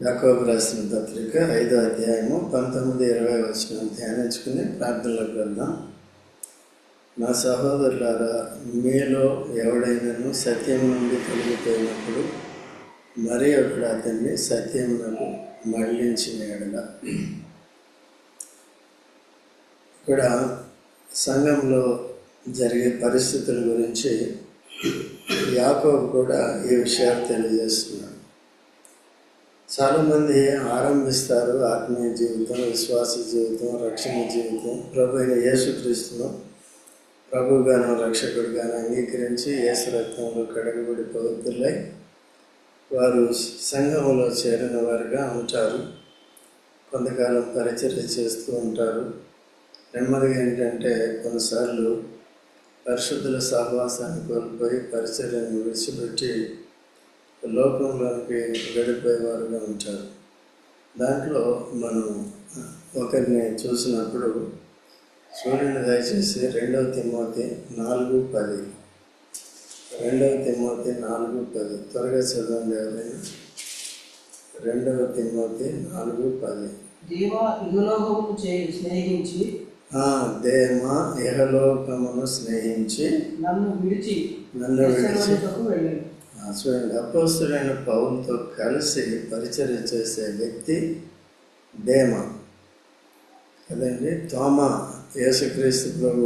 యాకోబు రాసిన పత్రిక 5వ అధ్యాయము 19-20 వచనం ధ్యానించుకుని ప్రార్థనలోకి వెళ్దాం. నా సహోదరులారా, మీలో ఎవడైనాను సత్యం నుండి తొలగిపోయినప్పుడు మరి ఒకడు అతన్ని సత్యమునకు మళ్ళించిన యెడల. ఇక్కడ సంఘంలో జరిగే పరిస్థితుల గురించి యాకోబు కూడా ఈ విషయాలు తెలియజేస్తున్నాడు. చాలామంది ఆరంభిస్తారు ఆత్మీయ జీవితం, విశ్వాస జీవితం, రక్షణ జీవితం, ప్రభు అయిన యేసుక్రీస్తును ప్రభువుగాను రక్షకుడిగాను అంగీకరించి యేసు రక్తంలో కడగబడి పవిత్రులై వారు సంఘంలో చేరిన వారుగా ఉంటారు. కొంతకాలం పరిచర్య చేస్తూ ఉంటారు. నెమ్మదిగా ఏంటంటే కొన్నిసార్లు పరిశుద్ధుల సహవాసాన్ని కోల్పోయి పరిచర్యను విడిచిపెట్టి లోకంలోకి గడిపోయేవారుగా ఉంటారు. దాంట్లో మనం ఒకరిని చూసినప్పుడు చూడండి దయచేసి 2వ తిమోతి 4:10. 2వ తిమోతి 4:10 త్వరగా చదవండి ఎవరైనా. 2వ తిమోతి 4:10. దేవా ఇహలోకమును స్నేహించి నన్ను విడిచి చూడండి, అపోస్తలుడైన పౌలుతో కలిసి పరిచర్య చేసే వ్యక్తి దేమా కదండి. తోమా యేసుక్రీస్తు ప్రభు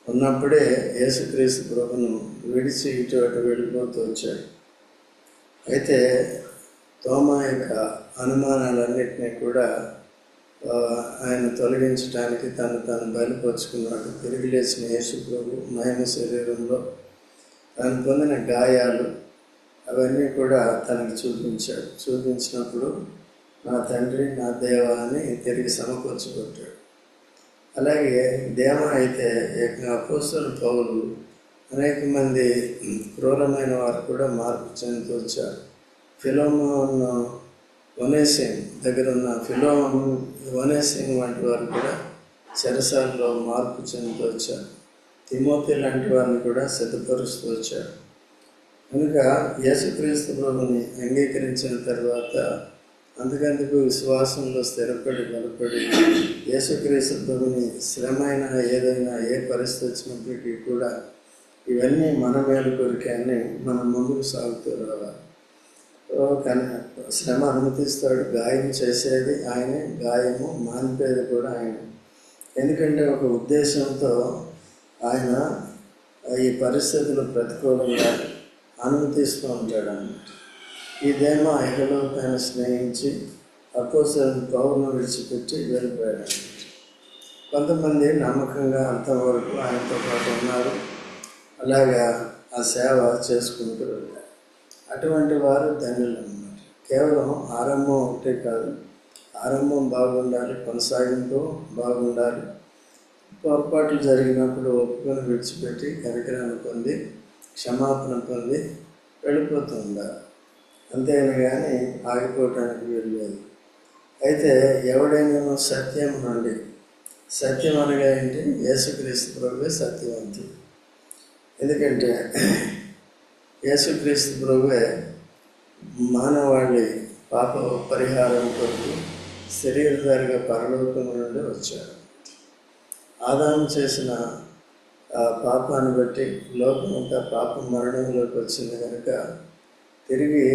ఉన్నప్పుడే యేసుక్రీస్తు ప్రభును విడిచి ఇటు అటు వెళ్ళిపోతూ వచ్చాడు. అయితే తోమా యొక్క అనుమానాలన్నింటినీ కూడా ఆయన తొలగించడానికి తను బయలుపరుచుకున్నాడు. తిరిగి లేచిన యేసు ప్రభు మహిమ శరీరంలో తాను పొందిన గాయాలు అవన్నీ కూడా తనకు చూపించినప్పుడు నా తండ్రి, నా దేవ అని తిరిగి సమకూర్చబట్టాడు. అలాగే దేమా అయితే అపోస్తలుడు పౌలు అనేక మంది క్రూరమైన వారు కూడా మార్పు చెందుతూ వచ్చారు. ఫిలోమోన్ ఒనేసిం దగ్గర ఉన్న ఒనేసిం వంటి వారు కూడా చెరసాలలో మార్పు చెందుతూ వచ్చారు. తిమోతి లాంటి వారిని కూడా సిద్ధపరుస్తూ వచ్చారు. కనుక యేసుక్రీస్తు ప్రభుని అంగీకరించిన తర్వాత అందుకందుకు విశ్వాసంలో స్థిరపడి బలపడి యేసుక్రీస్తు ప్రభుని శ్రమైన ఏదైనా ఏ పరిస్థితి వచ్చినప్పటికీ కూడా ఇవన్నీ మన మేలు కొరికే అని మనం ముందుకు సాగుతూ రావాలి. శ్రమ అనుమతిస్తాడు, గాయం చేసేది ఆయనే, గాయము మానిపేది కూడా ఆయన. ఎందుకంటే ఒక ఉద్దేశంతో ఆయన ఈ పరిస్థితులు ప్రతికూలంగా అనుమతిస్తూ ఉంటాడు అన్నమాట. ఇదేమో ఇహలోకాన్ని స్నేహించి అపోస్తలుడైన పౌలును విడిచిపెట్టి వెళ్ళిపోయాడు. కొంతమంది నమ్మకంగా అంతవరకు ఆయనతో పాటు ఉన్నారు, అలాగా ఆ సేవ చేసుకుంటూ వెళ్ళారు. అటువంటి వారు ధన్యులు అన్నమాట. కేవలం ఆరంభం ఒకటే కాదు, ఆరంభం బాగుండాలి, కొనసాగింపు బాగుండాలి. పొరపాట్లు జరిగినప్పుడు ఒప్పుకొని విడిచిపెట్టి కనికరాన్ని పొంది క్షమాపణ పొంది వెళ్ళిపోతూ ఉండాలి. అంతేగాని కానీ ఆగిపోవటానికి వెళ్ళలేదు. అయితే ఎవడైనా సత్యం నుండి, సత్యం అనగా ఏంటి? యేసుక్రీస్తు ప్రభువే సత్యవంతుడు. ఎందుకంటే యేసుక్రీస్తు ప్రభువే మానవాళి పాప పరిహారం కొరకు శరీరధారిగా పరలోకం నుండి వచ్చాడు. ఆదాము చేసిన పాపాన్ని బట్టి లోకమంతా పాప మరణంలోకి వచ్చింది కనుక తిరిగి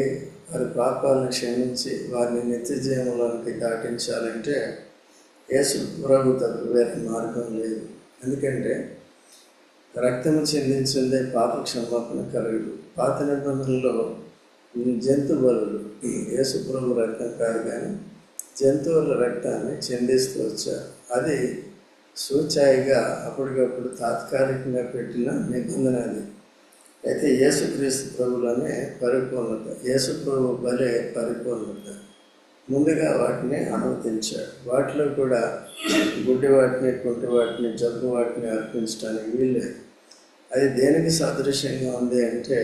వారి పాపాలను క్షమించి వారిని నిత్య జీవంలోకి దాటించాలంటే యేసు ప్రభు తప్ప వేరే మార్గం లేదు. ఎందుకంటే రక్తము చెందించిందే పాప క్షమాపణ కలుగుడు. పాత నిబంధనలో జంతు బలులు, యేసు ప్రభు రక్తం కాదు కానీ జంతువుల రక్తాన్ని చెందిస్తూ వచ్చారు. అది సూచాయిగా అప్పటికప్పుడు తాత్కాలికంగా పెట్టిన నిబంధన అది. అయితే యేసుక్రీస్తు ప్రభులోనే పరిపూర్ణత, యేసు ప్రభు బలే పరిపూర్ణత. ముందుగా వాటిని అనుమతించాడు. వాటిలో కూడా గుడ్డి వాటిని, కుంటి వాటిని, జబ్బు వాటిని అర్పించడానికి వీల్లేదు. అది దేనికి సదృశ్యంగా ఉంది అంటే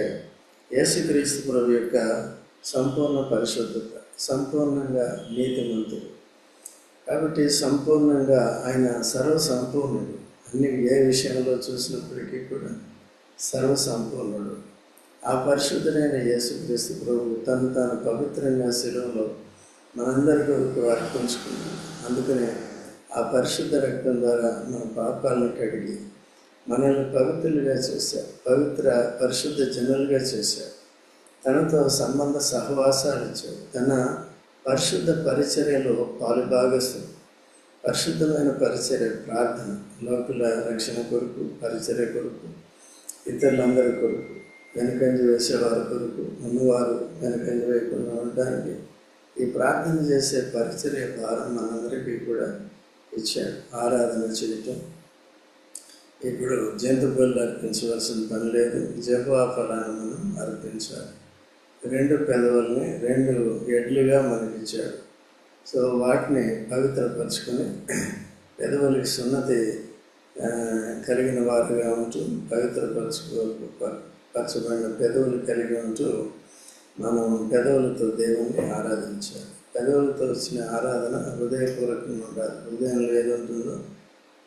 యేసుక్రీస్తు ప్రభు యొక్క సంపూర్ణ పరిశుద్ధత, సంపూర్ణంగా నీతిమంతుడు. కాబట్టి సంపూర్ణంగా ఆయన సర్వసంపూర్ణుడు. అన్ని ఏ విషయంలో చూసినప్పటికీ కూడా సర్వసంపూర్ణుడు. ఆ పరిశుద్ధుడైన యేసుక్రీస్తు ప్రభు తను తాను పవిత్రంగా శిలువలో మనందరి కొరకు అర్పించుకున్నాడు. అందుకనే ఆ పరిశుద్ధ రక్తం ద్వారా మన పాపాలను కడిగి మనల్ని పవిత్రులుగా చేశారు, పరిశుద్ధ జనులుగా చేశారు. తనతో సంబంధ సహవాసాలు ఇచ్చాడు. తన పరిశుద్ధ పరిచర్యలో పాలుభాగస్తులు. పరిశుద్ధమైన పరిచర్య ప్రార్థన, లోకుల రక్షణ కొరకు, పరిచర్య కొరకు, ఇతరులందరి కొరకు, వెనుకంజ వేసేవారి కొరకు, ఉన్నవారు వెనుకంజ వేయకుండా ఉండడానికి ఈ ప్రార్థన చేసే పరిచర్య భారం మనందరికీ కూడా ఇచ్చాడు. ఆరాధన చేయటం, ఇప్పుడు జంతు బలులు అర్పించవలసిన పని లేదు. జపా ఫలాన్ని మనం అర్పించాలి. 2 పెదవుల్ని 2 ఎడ్లుగా మనకిచ్చాడు. సో వాటిని పవిత్రపరచుకొని పెదవులకి సున్నతి కలిగిన వారుగా ఉంటూ పరచబడిన పెదవులు కలిగి ఉంటూ మనం పెదవులతో దేవుణ్ణి ఆరాధించాలి. పెదవులతో వచ్చిన ఆరాధన హృదయపూర్వకంగా ఉండాలి. హృదయంలో ఏదుంటుందో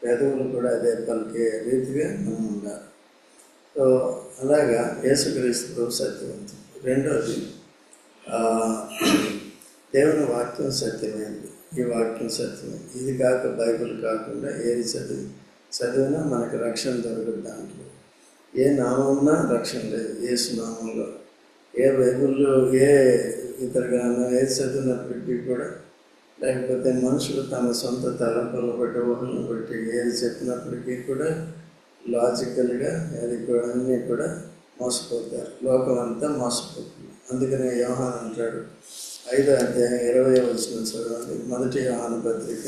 పెదవులు కూడా అదే పలికే రీతిగా మనం ఉండాలి. సో అలాగా యేసుక్రీస్తు సత్యవంతుడు. రెండవది, దేవుని వాక్యం సత్యమైనది. ఈ వాక్యం సత్యమైనది. ఇది కాక బైబిల్ కాకుండా ఏది చదివినా మనకు రక్షణ దొరకదు. దాంట్లో ఏ నామమున రక్షణ లేదు. యేసు నామంలో ఏ బైబిల్లో ఏ ఇతర గ్రంథం ఏది చదివినప్పటికీ కూడా, లేకపోతే మనుషులు తమ సొంత తలంపులను బట్టి, ఊహలను బట్టి ఏది చెప్పినప్పటికీ కూడా లాజికల్గా అది కూడా అన్నీ కూడా మోసపోతారు. లోకం అంతా మోసపోతుంది. అందుకనే యోహాను అంటాడు, 5వ అధ్యాయం 20వ వచనం చదవండి. మొదటి యోహాను పత్రిక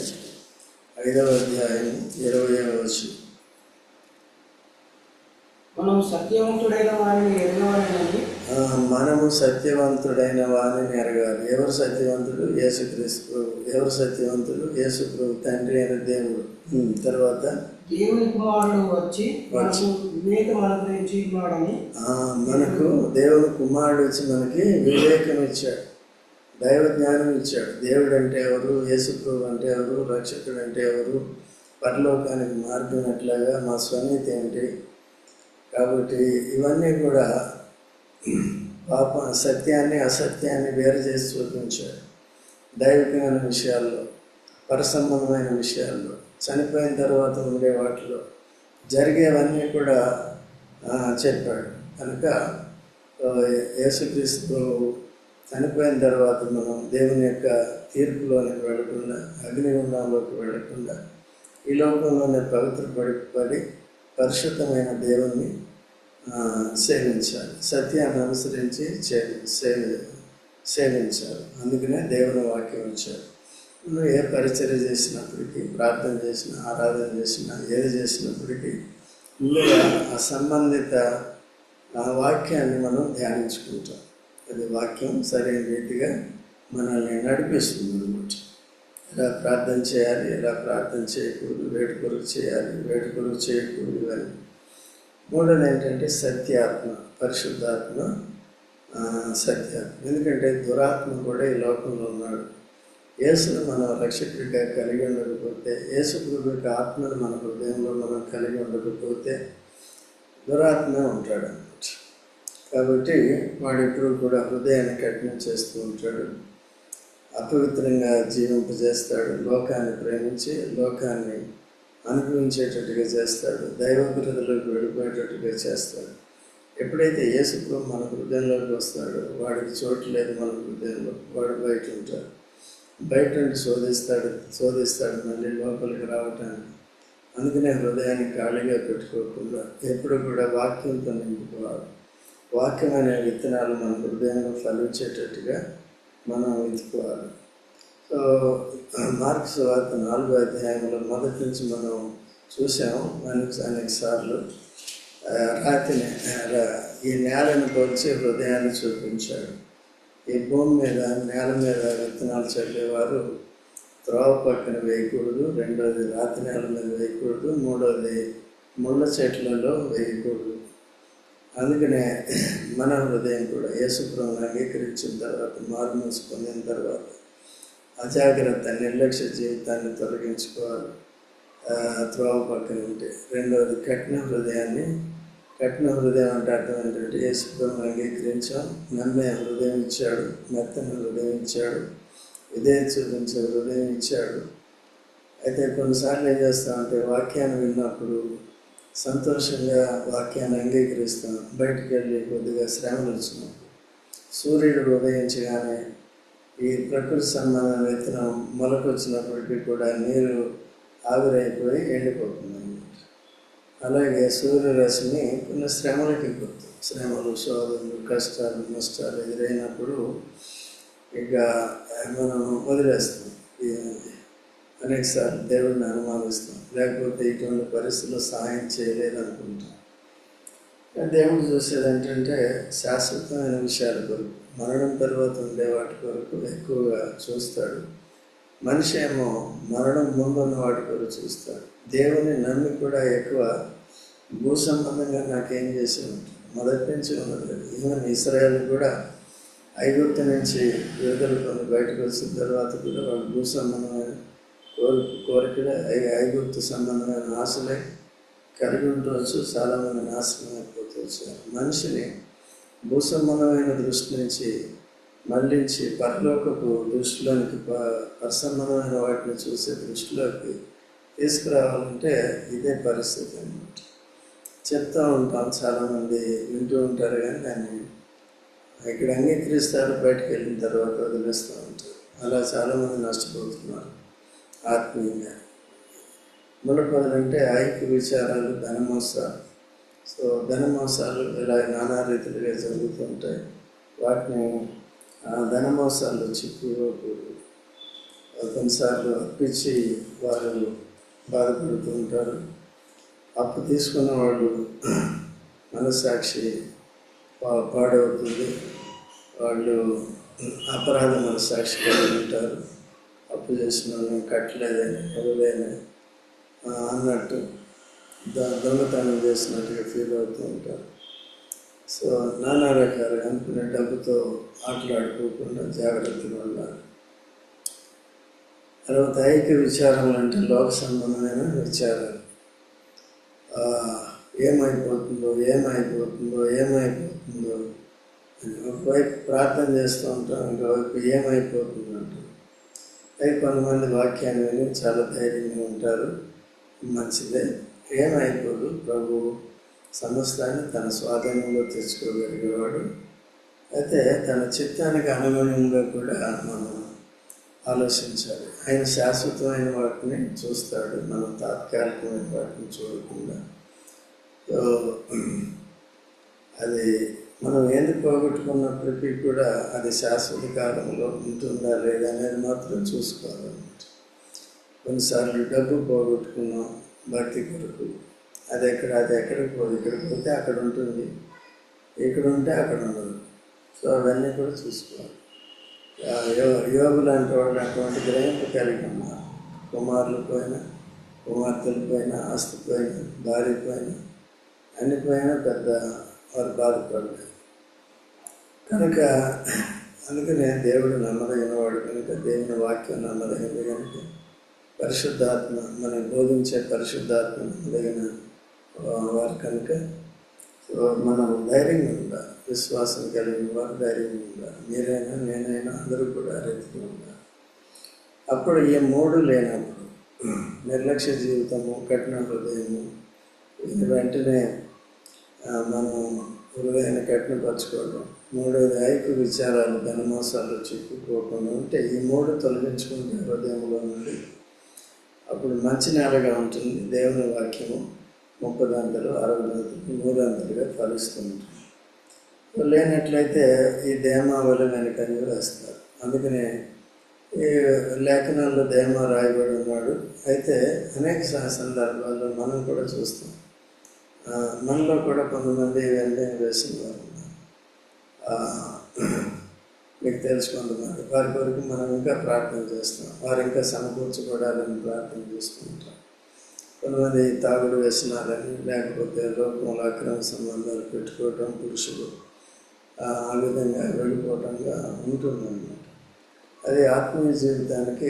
5వ అధ్యాయం 20వ వచనం. మనము సత్యవంతుడైన వారిని ఎరగాలి. ఎవరు సత్యవంతుడు? యేసుక్రీస్తు ప్రభు. ఎవరు సత్యవంతుడు? యేసు ప్రభు, తండ్రి అయిన దేవుడు. తర్వాత దేవుని కుమారుడు వచ్చి వివేకం అనుగ్రహించినాడని, మనకు దేవుని కుమారుడు వచ్చి మనకి వివేకం ఇచ్చాడు, దైవ జ్ఞానం ఇచ్చాడు. దేవుడు అంటే ఎవరు? యేసు ప్రభు అంటే ఎవరు? రక్షకుడు అంటే ఎవరు? పరలోకానికి మార్గం ఎట్లాగా? మా స్వనీతి ఏంటి? కాబట్టి ఇవన్నీ కూడా సత్యాన్ని అసత్యాన్ని వేరు చేసి చూపించాడు. దైవికమైన విషయాల్లో, పరసంబంధమైన విషయాల్లో, చనిపోయిన తర్వాత ఉండే వాటిలో జరిగేవన్నీ కూడా చెప్పాడు. కనుక యేసుక్రీస్తు చనిపోయిన తర్వాత మనం దేవుని యొక్క తీర్పులోనికి వెళ్లకుండా, అగ్నిగుండంలోకి వెళ్లకుండా ఈ లోకంలోనే పవిత్రపడి పరిశుద్ధమైన దేవుణ్ణి సేవించాలి. సత్యాన్ని అనుసరించి సేవించాలి. అందుకనే దేవుని వాక్యం ఇచ్చారు. నువ్వు ఏ పరిచర్య చేసినప్పటికీ, ప్రార్థన చేసినా, ఆరాధన చేసినా, ఏది చేసినప్పటికీ ముందుగా ఆ సంబంధిత వాక్యాన్ని మనం ధ్యానించుకుంటాం. అది వాక్యం సరైన రీతిగా మనల్ని నడిపిస్తుంది అన్నమాట. ఎలా ప్రార్థన చేయాలి, ఎలా ప్రార్థన చేయకూడదు, వేడుకొరకు చేయాలి, వేడుకొరకు చేయకూడదు ఇవన్నీ. మూడోది ఏంటంటే సత్యాత్మ, పరిశుద్ధాత్మ, సత్యాత్మ. ఎందుకంటే దురాత్మ కూడా ఈ లోకంలో ఉన్నాడు. యేసును మనం రక్షకుడిగా కలిగి ఉండకపోతే, యేసు ప్రభు యొక్క ఆత్మను మన హృదయంలో మనం కలిగి ఉండకపోతే దురాత్మ ఉంటాడు అన్నమాట. కాబట్టి వాడు ఎప్పుడు కూడా హృదయాన్ని కఠినం చేస్తూ ఉంటాడు, అపవిత్రంగా జీవింపజేస్తాడు, లోకాన్ని ప్రేమించి లోకాన్ని అనుభవించేటట్టుగా చేస్తాడు, దైవవిరుద్ధులకు వెళ్ళిపోయేటట్టుగా చేస్తాడు. ఎప్పుడైతే యేసు ప్రభు మన హృదయంలోకి వస్తాడో వాడికి చోటు లేదు మన హృదయంలో. వాడు బయట ఉంటాడు. బయట నుండి శోధిస్తాడు మళ్ళీ లోపలికి రావటానికి. అందుకనే హృదయాన్ని ఖాళీగా పెట్టుకోకుండా ఎప్పుడు కూడా వాక్యంతో నింపుకోవాలి. వాక్యం అనే విత్తనాలు మన హృదయంలో ఫలించేటట్టుగా మనం వెతుకోవాలి. సో మార్కు సువార్త 4వ అధ్యాయంలో మొదటి నుంచి మనం చూసాము అనేక సార్లు. రాతిని, ఈ నేలను పోల్చి హృదయాన్ని చూపించాడు. ఈ భూమి మీద, నేల మీద విత్తనాలు చల్లేవారు త్రోవ పక్కన వేయకూడదు, రెండోది రాతి నేల మీద వేయకూడదు, మూడోది ముళ్ళ చెట్లలో వేయకూడదు. అందుకనే మన హృదయం కూడా యేసు ప్రభువుని అంగీకరించిన తర్వాత, మారుమనసు పొందిన తర్వాత అజాగ్రత్త, నిర్లక్ష్య జీవితాన్ని తొలగించుకోవాలి. త్రోవ పక్కన ఉంటే. రెండవది కఠిన హృదయాన్ని కఠిన హృదయం అంటే అర్థం ఏంటంటే యేసు ప్రభువుని అంగీకరించాం, నమ్మే హృదయం ఇచ్చాడు, మెత్తని హృదయం ఇచ్చాడు, విధేయత చూపించే హృదయం ఇచ్చాడు. అయితే కొన్నిసార్లు ఏం చేస్తామంటే వాక్యాన్ని విన్నప్పుడు సంతోషంగా వాక్యాన్ని అంగీకరిస్తాం, బయటికి వెళ్ళి కొద్దిగా శ్రమలు వచ్చినాం, సూర్యుడు ఉదయించగానే ఈ ప్రకృతి సంబంధం విత్తనం మొలకొచ్చినప్పటికీ కూడా నీరు ఆవిరైపోయి ఎండిపోతుంది అన్నమాట. అలాగే సూర్యరశ్మి కొన్ని శ్రమలకి గుర్తు. శ్రమలు, శోధనలు, కష్టాలు, నష్టాలు ఎదురైనప్పుడు ఇక మనం వదిలేస్తాం, అనేకసార్లు దేవుడిని అనుమానిస్తాం, లేకపోతే ఇటువంటి పరిస్థితుల్లో సహాయం చేయలేదనుకుంటాం. దేవుడు చూసేది ఏంటంటే శాశ్వతమైన విషయాల కొరకు, మరణం తర్వాత ఉండే వాటి కొరకు ఎక్కువగా చూస్తాడు. మనిషి ఏమో మరణం ముందు ఉన్న వాటి కొరకు చూస్తాడు. దేవుని నమ్మి కూడా ఎక్కువ భూ సంబంధంగా నాకేం చేసి ఉంటాడు, మొదటి నుంచి ఉన్నది. ఈవెన్ ఇశ్రాయేల్ కూడా ఐగుప్తు నుంచి విడుదల పొంది బయటకు వచ్చిన తర్వాత కూడా వాళ్ళు భూ సంబంధమైన కోరికలే, ఐగుప్తు సంబంధమైన ఆశలే కలిగి ఉండవచ్చు. చాలామంది నాశనం అయిపోతూ వచ్చారు. మనిషిని భూసంబంధమైన దృష్టి నుంచి మళ్ళించి పరలోకపు దృష్టిలోనికి, పరసంబంధమైన వాటిని చూసే దృష్టిలోకి తీసుకురావాలంటే ఇదే పరిస్థితి అన్నమాట. చెప్తూ ఉంటాం, చాలామంది వింటూ ఉంటారు, కానీ దాన్ని ఇక్కడ అంగీకరిస్తారు, బయటకు వెళ్ళిన తర్వాత వదిలేస్తూ ఉంటారు. అలా చాలామంది నష్టపోతున్నారు ఆత్మీయంగా. ములపదులంటే ఐక్య విచారాలు, ధనమోసాలు. సో ధనమోసాలు ఇలా నానా రీతిలుగా జరుగుతూ ఉంటాయి. వాటిని ధనమోసాలు చిక్కుకోకూడదు. కొన్నిసార్లు అప్పిచ్చి వారు బాధపడుతూ ఉంటారు. అప్పు తీసుకున్న వాళ్ళు మనస్సాక్షి పాడవుతుంది. వాళ్ళు అపరాధ మనస్సాక్షి కలిగి ఉంటారు. అప్పు చేసిన వాళ్ళని కట్టలేదని, ఇవ్వలేని అన్నట్టు దొంగతనం చేసినట్టుగా ఫీల్ అవుతూ ఉంటారు. సో నానా రకాలుగా అనుకునే డబ్బుతో ఆటలాడుకోకుండా జాగ్రత్తగా ఉండాలి. తర్వాత ఐక్య విచారాలు అంటే లోక సంబంధమైన విచారాలు. ఏమైపోతుందో ఏమైపోతుందో ఏమైపోతుందో అని ఒకవైపు ప్రార్థన చేస్తూ ఉంటాం, ఇంకోవైపు ఏమైపోతుందో అంటారు. అవి కొంతమంది వాక్యాన్ని విని చాలా ధైర్యంగా ఉంటారు, మంచిదే. ఏమైపోదు, ప్రభు సమస్తాన్ని తన స్వాధీనంలో తెచ్చుకోగలిగేవాడు. అయితే తన చిత్తానికి అనుగుణంగా కూడా మనం ఆలోచించాలి. ఆయన శాశ్వతమైన వాటిని చూస్తాడు, మనం తాత్కాలికమైన వాటిని చూడకుండా. సో అది మనం ఎందుకు పోగొట్టుకున్నప్పటికీ కూడా అది శాశ్వత కాలంలో ఉంటుందా లేదా అనేది మాత్రం చూసుకోవాలన్నమాట. కొన్నిసార్లు డబ్బు పోగొట్టుకున్నాం భక్తి కొరకు, అది ఎక్కడికి పోదు. ఇక్కడికి పోతే అక్కడ ఉంటుంది, ఇక్కడ ఉంటే అక్కడ ఉండదు. సో అవన్నీ కూడా చూసుకోవాలి. యోగు లాంటి వాళ్ళు అటువంటి గ్రహింపు కలిగి ఉన్నారు. కుమారులు పోయినా, కుమార్తెలు పోయినా, ఆస్తి పోయినా, భార్య పోయినా, అన్ని పోయినా పెద్ద వారు బాధపడలేదు. కనుక అందుకనే దేవుడు నమ్మదగిన వాడు కనుక, దేవుని వాక్యం నమ్మదగినది కనుక, పరిశుద్ధాత్మ మనం బోధించే పరిశుద్ధాత్మ నమ్మదగిన వారు కనుక మనం ధైర్యంగా ఉండాలి. విశ్వాసం కలిగిన వారు ధైర్యంగా ఉండాలి. మీరైనా నేనైనా అందరూ కూడా రీతిగా ఉండాలి. అప్పుడు ఈ మూడు లేనప్పుడు నిర్లక్ష్య జీవితము, కఠిన హృదయము, వెంటనే మనం హృదయాన్ని కఠినపరచుకోవడం, మూడోది ఐక్య విచారాలు, ధనమోసాలు చిక్కుకోకుండా ఉంటే, ఈ మూడు తొలగించుకుంటే హృదయంలో నుండి అప్పుడు మంచి నేలగా ఉంటుంది. దేవుని వాక్యము 30 అంతలు, 60 అంతలు, 100 అంతలుగా ఫలిస్తుంది. లేనట్లయితే ఈ దేమావళి వెనకని వేస్తారు. అందుకనే ఈ లేఖనాల్లో దేమా రాయబడి ఉన్నాడు. అయితే అనేక సందర్భాల్లో మనం కూడా చూస్తాం, మనలో కూడా కొంతమంది వెంటనే వేసిన వారు ఉన్నారు. మీకు తెలుసు, కొంతమంది వారి కొరకు మనం ఇంకా ప్రార్థన చేస్తాం, వారు ఇంకా సమకూర్చబడాలని ప్రార్థన చేస్తుంటాం. కొంతమంది తాగుడు వ్యసనాలని, లేకపోతే లోకంలో అక్రమ సంబంధాలు పెట్టుకోవటం, పురుషులు ఆ విధంగా వెళ్ళిపోవటంగా ఉంటుందన్నమాట. అది ఆత్మీయ జీవితానికి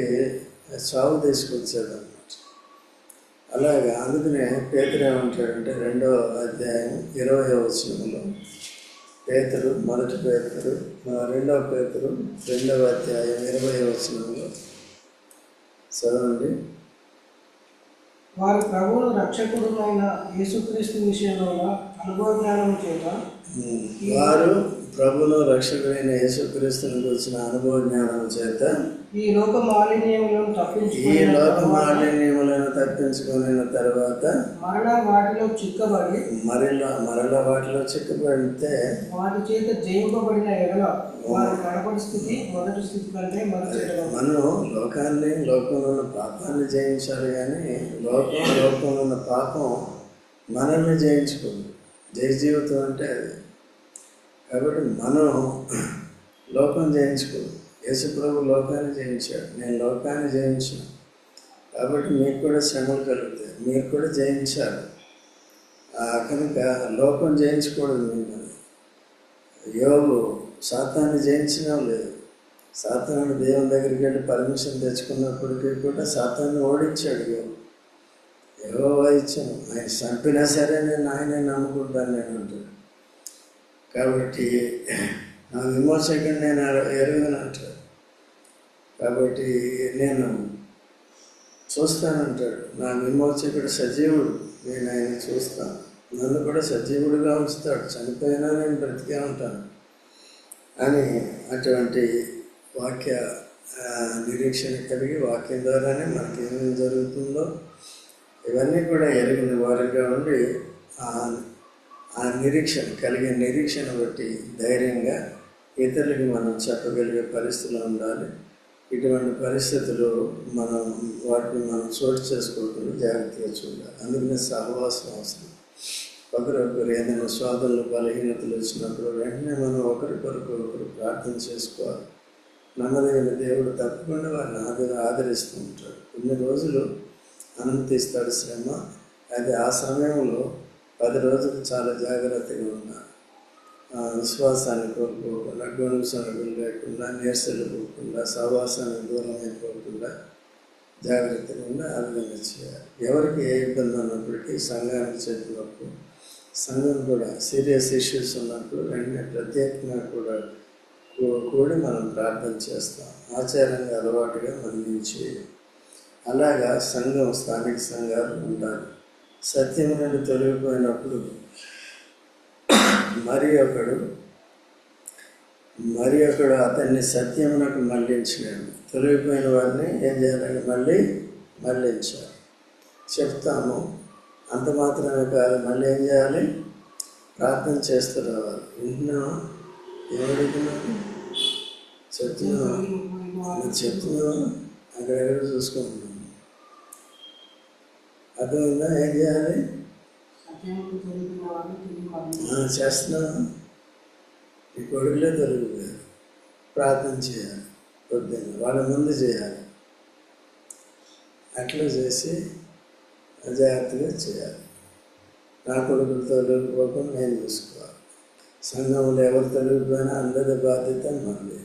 చావు తీసుకొచ్చేదన్నమాట. అలాగా అందుకనే పేతురు ఏమంటాడంటే 2వ అధ్యాయం 20వ వచనంలో, పేతురు 2వ పేతురు 2వ అధ్యాయం 20వ వచనంలో చదవండి. వారు ప్రభువును రక్షకుడునైన యేసుక్రీస్తు విషయంలో అనుభవ జ్ఞానం చేత వారు ప్రభువును రక్షకుడైన యేసుక్రీస్తుని గురించిన అనుభవ జ్ఞానం చేత ఈ లోక మాలిన్యములను తప్పించుకున్న తర్వాత మరలా వాటిలో చిక్కబడి మరలా వాటిలో చిక్కబడితే వాటి చేత జయింపబడిన ఎడల వారి కడపడి స్థితి మొదటి స్థితి కంటే మనం లోకంలో ఉన్న పాపాన్ని జయించాలి, కానీ లోకంలో ఉన్న పాపం మనల్ని జయించుకుంది. జయ జీవితం అంటే అది. కాబట్టి మనం లోకం జయించుకోదు. యేసు ప్రభు లోకాన్ని జయించాడు, నేను లోకాన్ని జయించాను. కాబట్టి మీకు కూడా శ్రమలు కలుగుతాయి, మీరు కూడా జయించాలి. కనుక లోకం జయించకూడదు. మిమ్మల్ని యోగు సాతాన్ని జయించినా లేదు. సాతాను దేవుని దగ్గరికి వెళ్ళి పర్మిషన్ తెచ్చుకున్నప్పటికీ కూడా సాతాన్ని ఓడించాడు యోగు. యెహోవా ఇచ్చాను, ఆయన చంపినా సరే నేను ఆయనే నమ్ముకుంటాను నేను అంటాడు. కాబట్టి నా విమోచకుడు నేను ఎరుగును అంటాడు. కాబట్టి నేను చూస్తానంటాడు. నా విమోచకుడు సజీవుడు, నేను ఆయన చూస్తాను, నన్ను కూడా సజీవుడిగా ఉంచుతాడు, చనిపోయినా నేను బ్రతికే ఉంటాను అని అటువంటి వాక్య నిరీక్షణ కలిగి వాక్యం ద్వారానే మనకి ఏమేమి జరుగుతుందో ఇవన్నీ కూడా ఎరిగిన వారిగా ఉండి ఆ కలిగే నిరీక్షణ బట్టి ధైర్యంగా ఇతరులకి మనం చెప్పగలిగే పరిస్థితులు ఉండాలి. ఇటువంటి పరిస్థితులు వాటిని మనం చోటు చేసుకోవకుండా జాగ్రత్తగా చూడాలి. అందుకనే సహవాసం అవసరం. ఒకరొకరు ఏదైనా శోధనలు బలహీనతలు వచ్చినప్పుడు వెంటనే మనం ఒకరు ప్రార్థన చేసుకోవాలి. నమ్మదగిన దేవుడు తప్పకుండా వారిని ఆదరిస్తూ ఉంటాడు. కొన్ని రోజులు అనుమతిస్తాడు శ్రమ. అది ఆ సమయంలో 10 రోజులు చాలా జాగ్రత్తగా ఉన్నారు. విశ్వాసాన్ని కోల్పోకుండా, గుణసనగులు లేకుండా, నీరసలు పోకుండా, సహవాసానికి దూరం అయిపోకుండా జాగ్రత్తగా ఉండి ఆరాధన చేయాలి. ఎవరికి ఏ ఇబ్బంది ఉన్నప్పటికీ సంఘానికి చెప్పినప్పుడు, సంఘం కూడా సీరియస్ ఇష్యూస్ ఉన్నప్పుడు వెంటనే ప్రత్యేకంగా కూడా కూడి మనం ప్రార్థన చేస్తాం. ఆచారంగా అలవాటుగా మళ్ళించి అలాగా స్థానిక సంఘాలు ఉండాలి. సత్యం నుండి తొలగిపోయినప్పుడు మరి ఒకడు అతన్ని సత్యమునకు మళ్ళించినాడు. తొలగిపోయిన వారిని ఏం చేయాలని మళ్ళించాలి. చెప్తాము, అంత మాత్రమే కాదు, మళ్ళీ ఏం చేయాలి? ప్రార్థన చేస్తూ రావాలి. వింటున్నావా? ఏమడుగుతున్నావు? చెప్తున్నావా? అక్కడెక్కడ చూసుకుంటున్నాను. అర్థమైందా? ఏం చేయాలి? చేస్తున్నావా? ఈ కొడుకులే దొరికిపోయారు. ప్రార్థన చేయాలి, పొద్దున్న వాళ్ళ ముందు చేయాలి. అట్లా చేసి జాగ్రత్తగా చేయాలి. నా కొడుకులు తొలగిపోకుండా నేను చూసుకోవాలి. సంఘంలో ఎవరు తొలగిపోయినా అందరి బాధ్యత మనది.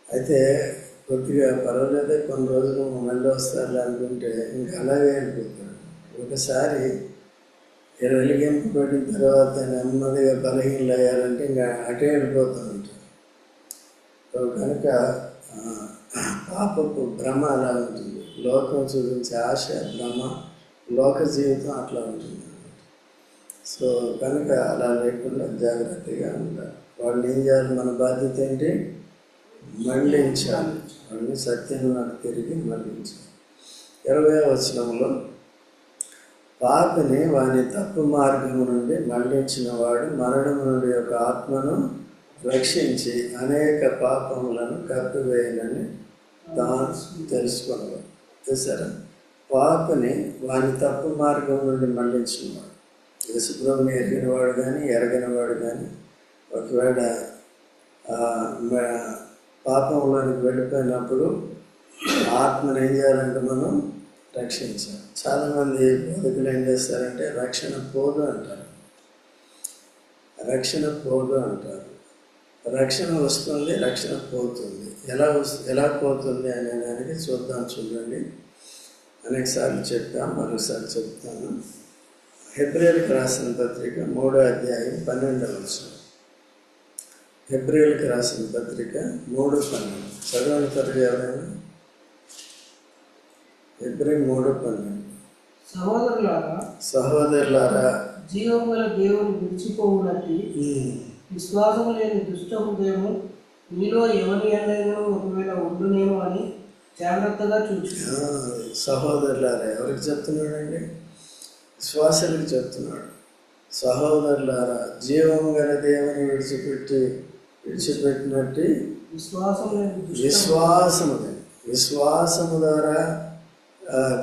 అయితే కొద్దిగా పర్వాలేదే, కొన్ని రోజులు మళ్ళీ వస్తారు అనుకుంటే ఇంకా అలాగే వెళ్ళిపోతాడు. ఒకసారి వెలిగింపబడిన తర్వాత నెమ్మదిగా బలహీనలు అయ్యారంటే ఇంకా అటే వెళ్ళిపోతూ ఉంటారు. కనుక పాపపు భ్రమ అలా ఉంటుంది. లోకం చూపించే ఆశ, భ్రమ, లోక జీవితం అట్లా ఉంటుంది. సో కనుక అలా లేకుండా జాగ్రత్తగా ఉండాలి. వాళ్ళని ఏం చేయాలి? మన బాధ్యత ఏంటి? మళ్ళించాలి. వాళ్ళని సత్యంలోకి తిరిగి మళ్ళించాలి. 20వ వచనంలో, పాపిని వాని తప్పు మార్గము నుండి మళ్ళించిన వాడు మరణము నుండి యొక్క ఆత్మను రక్షించి అనేక పాపములను కప్పివేయనని తాను తెలుసుకున్నాడు. చూసారా? పాపిని వాని తప్పు మార్గం నుండి మళ్ళించినవాడు. యేసుప్రభుని ఎరిగినవాడు కానీ ఎరగనివాడు కానీ ఒకవేళ పాపంలోనికి వెళ్ళిపోయినప్పుడు ఆత్మను ఏం చేయాలంటే మనం రక్షించాలి. చాలామంది బోధకులు ఏం చేస్తారంటే రక్షణ పోదు అంటారు. రక్షణ వస్తుంది, రక్షణ పోతుంది. ఎలా పోతుంది అనే దానికి చూద్దాం. చూడండి, అనేకసార్లు చెప్పాం, మరోసారి చెప్తాను. హెబ్రీయులకు రాసిన పత్రిక 3వ అధ్యాయం 12వ వచనం. హెబ్రీయులకు రాసిన పత్రిక 3:12 చదవండి త్వరగా ఎవరైనా. హెబ్రీ 3:12. సహోదరులారా జీవము గల దేవుని విడిచిపోవునట్టి విశ్వాసము లేని దుష్ట హృదయము మీలో ఎవరి అన్నైనా ఒకవేళ ఉండునేమో అని జాగ్రత్తగా చూసి. సహోదరులారా ఎవరికి చెప్తున్నాడండి? విశ్వాసాలకు చెప్తున్నాడు. సహోదరులారా జీవము గల దేవుని విడిచిపెట్టినట్టు విశ్వాసము ద్వారా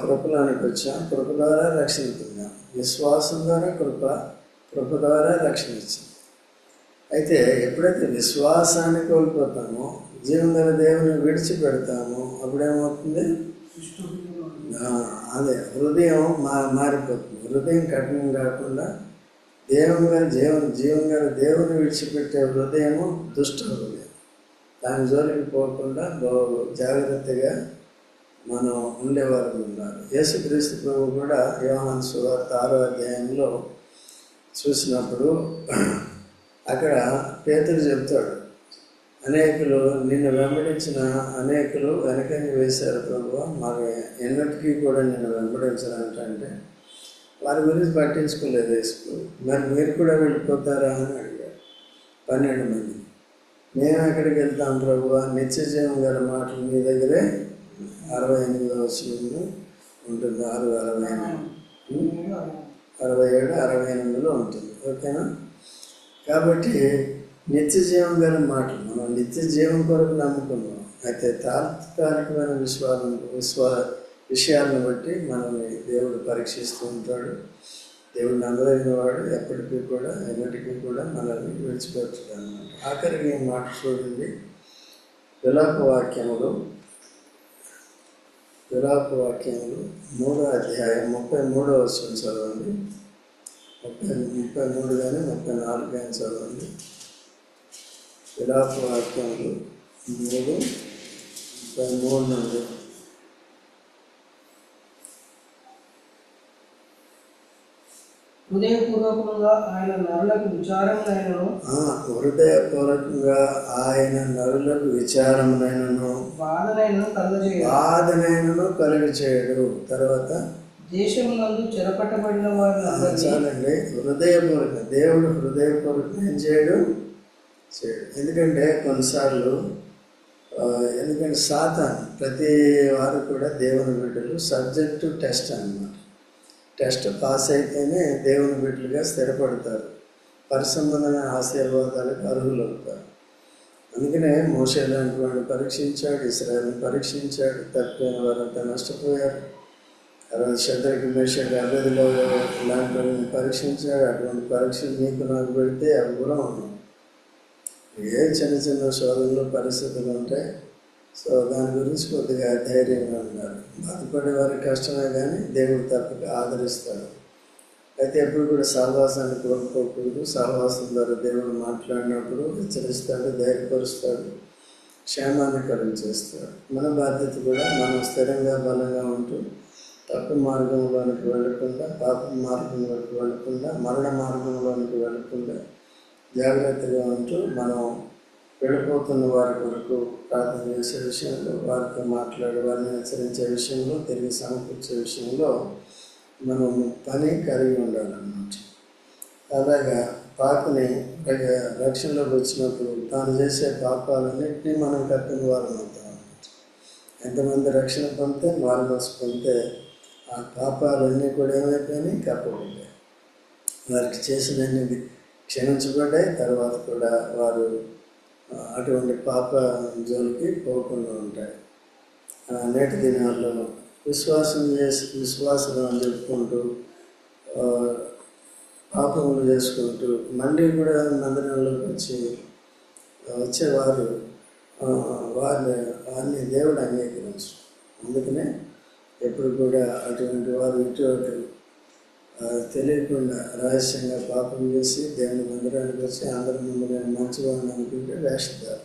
కృపలోనికి వచ్చాం, కృప ద్వారా రక్షణ పొందాం. విశ్వాసం ద్వారా కృప ద్వారా రక్షణ ఇచ్చింది. అయితే ఎప్పుడైతే విశ్వాసాన్ని కోల్పోతామో, జీవం గల దేవుని విడిచిపెడతామో అప్పుడేమవుతుంది? అదే హృదయం మారిపోతుంది. హృదయం కఠినం కాకుండా జీవం గల దేవుని విడిచిపెట్టే హృదయము దుష్ట హృదయం. దాని జోలికి పోకుండా జాగ్రత్తగా మనం ఉండేవారు ఉన్నారు. యేసుక్రీస్తు ప్రభు కూడా యోహాను సువార్త 6వ అధ్యాయంలో చూసినప్పుడు అక్కడ పేతురు చెప్తాడు, అనేకులు నిన్ను వెంబడించిన అనేకులు వెనకని వేశారు ప్రభు, మాకు ఎన్నటికీ కూడా నిన్ను వెంబడించాలంటే వారి గురించి పట్టించుకోలేదు యేసు. మరి మీరు కూడా వెళ్ళిపోతారా అని అడిగాడు 12 మంది. మేము ఎక్కడికి వెళ్తాం ప్రభు, నిత్య జీవం గల మాటలు మీ దగ్గరే 68వ వచనంలో ఉంటుంది. 67-68లో ఉంటుంది. ఓకేనా? కాబట్టి నిత్య జీవం గల మాటలు మనం నిత్య జీవం కొరకు నమ్ముకున్నాం. అయితే తాత్కాలికమైన విషయాలను బట్టి మనల్ని దేవుడు పరీక్షిస్తూ ఉంటాడు. దేవుడు నమ్మదగిన వాడు, ఎప్పటికీ కూడా ఎన్నటికీ కూడా మనల్ని విడిచిపెట్టడు అన్నమాట. ఆఖరికి ఈ మాట చూడండి, విలాప వాక్యములు 3వ అధ్యాయం 33వ వచనం చదవండి. 33 కానీ 34 కానీ చదవండి. విలాప వాక్యములు 3:33 నుండి. హృదయపూర్వకంగా ఆయన నరులకు విచారమునైనను బాధనైనను కలుగచేయడు. తర్వాత దేశమునందు చెరపట్టబడిన వారు చాలండి. హృదయపూర్వక దేవుడు హృదయపూర్వకం ఏం చేయడు? ఎందుకంటే కొన్నిసార్లు సాతాను ప్రతి వారు కూడా దేవుని బిడ్డలు సబ్జెక్ట్ టు టెస్ట్ అన్నమాట. టెస్ట్ పాస్ అయితేనే దేవుని బిడ్డలుగా స్థిరపడతారు, పరిసంబంధమైన ఆశీర్వాదాలకు అర్హులు అవుతారు. అందుకనే మోషే లాంటి వాడిని పరీక్షించాడు, ఇశ్రాయేలుని పరీక్షించాడు. తప్పిపోయిన వారంతా నష్టపోయారు. తర్వాత శద్రకు మేషకు అబేదులో లాంటి వాడిని పరీక్షించాడు. అటువంటి పరీక్షలు నీకు నాకు పెడితే అవి కూడా ఉన్నాయి. ఏ చిన్న చిన్న శోధనలు పరిస్థితులు ఉంటాయి. సో దాని గురించి కొద్దిగా ధైర్యంగా ఉన్నారు. బాధపడే వారికి కష్టమే కానీ దేవుడు తప్పక ఆదరిస్తాడు. అయితే ఎప్పుడు కూడా సహవాసాన్ని కోరుకోకూడదు. సహవాసం ద్వారా దేవుడు మాట్లాడినప్పుడు హెచ్చరిస్తాడు, ధైర్యపరుస్తాడు, క్షేమాన్ని కలుగజేస్తాడు. మన బాధ్యత కూడా మనం స్థిరంగా బలంగా ఉంటూ తప్పు మార్గంలోనికి వెళ్లకుండా, పాప మార్గంలోకి వెళ్లకుండా, మరణ మార్గంలోనికి వెళ్లకుండా జాగ్రత్తగా ఉంటూ మనం వెళ్ళిపోతున్న వారి కొరకు ప్రార్థన చేసే విషయంలో, వారితో మాట్లాడే వారిని హెచ్చరించే విషయంలో, తిరిగి సమకూర్చే విషయంలో మనం పని కలిగి ఉండాలన్నమాట. అలాగా పాపని రక్షణలోకి వచ్చినప్పుడు తాను చేసే పాపాలన్నింటినీ మనం కప్పిన వారు అవుతాం అన్నమాట. ఎంతమంది రక్షణ పొందితే, మారుమనసు పొందితే ఆ పాపాలన్నీ కూడా ఏమైపోయినాయి? కప్పబడ్డాయి. వారికి చేసినన్ని క్షమించబడ్డాయి. తర్వాత కూడా వారు అటువంటి పాప జోలికి పోకుండా ఉంటాయి. నేటి దినాల్లో విశ్వాసం అని చెప్పుకుంటూ పాపములు చేసుకుంటూ మళ్ళీ కూడా మందిరంలోకి వచ్చేవారు వారిని దేవుడు అంగీకరించు. అందుకనే ఎప్పుడు కూడా అటువంటి వారు ఇటు తెలియకుండా రహస్యంగా పాపం చేసి దేవుని మందిరానికి వచ్చి అందరి ముందు నేను మంచివాడిని అనుకుంటే వేషధారు.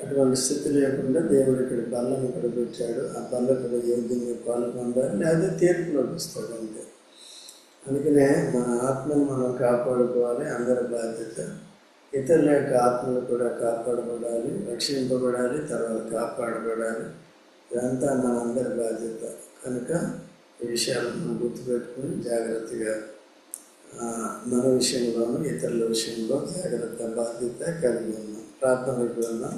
అటువంటి స్థితి లేకుండా దేవుడు ఇక్కడ బల్లను ఇక్కడ పెట్టాడు. ఆ బల్లకు యోగ్యంగా పాల్గొండాలి, లేదా తీర్పులోకి ఇస్తాడు అంతే. అందుకనే మన ఆత్మను మనం కాపాడుకోవాలి, అందరి బాధ్యత. ఇతరుల యొక్క ఆత్మలు కూడా కాపాడబడాలి, రక్షింపబడాలి, తర్వాత కాపాడబడాలి. ఇదంతా మనందరి బాధ్యత. కనుక ఈ విషయాలను మనం గుర్తుపెట్టుకుని జాగ్రత్తగా మన విషయంలోనూ ఇతరుల విషయంలో జాగ్రత్త బాధ్యత కలిగి ఉన్నాం. ప్రార్థనకు వెళ్దాం.